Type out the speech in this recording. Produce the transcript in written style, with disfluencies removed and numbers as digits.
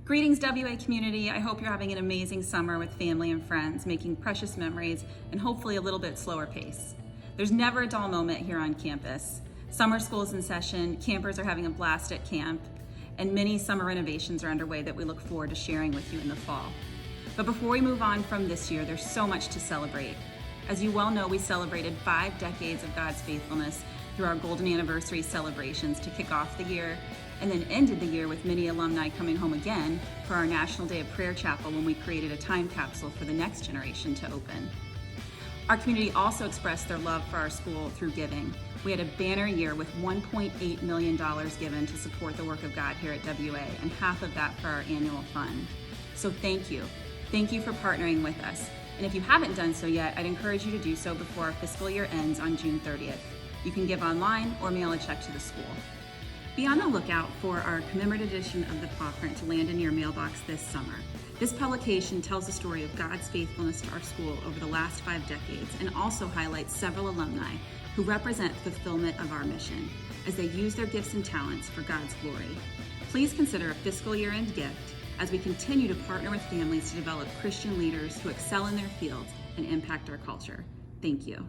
Greetings, WA community. I hope you're having an amazing summer with family and friends, making precious memories and hopefully a little bit slower pace. There's never a dull moment here on campus. Summer school's in session, campers are having a blast at camp, and many summer renovations are underway that we look forward to sharing with you in the fall. But before we move on from this year, there's so much to celebrate. As you well know, we celebrated 5 decades of God's faithfulness through our Golden Anniversary celebrations to kick off the year, and then ended the year with many alumni coming home again for our National Day of Prayer Chapel when we created a time capsule for the next generation to open. Our community also expressed their love for our school through giving. We had a banner year with $1.8 million given to support the work of God here at WA, and half of that for our annual fund. So thank you. Thank you for partnering with us. And if you haven't done so yet, I'd encourage you to do so before our fiscal year ends on June 30th. You can give online or mail a check to the school. Be on the lookout for our commemorative edition of the Paw Print to land in your mailbox this summer. This publication tells the story of God's faithfulness to our school over the last 5 decades and also highlights several alumni who represent fulfillment of our mission as they use their gifts and talents for God's glory. Please consider a fiscal year-end gift as we continue to partner with families to develop Christian leaders who excel in their fields and impact our culture. Thank you.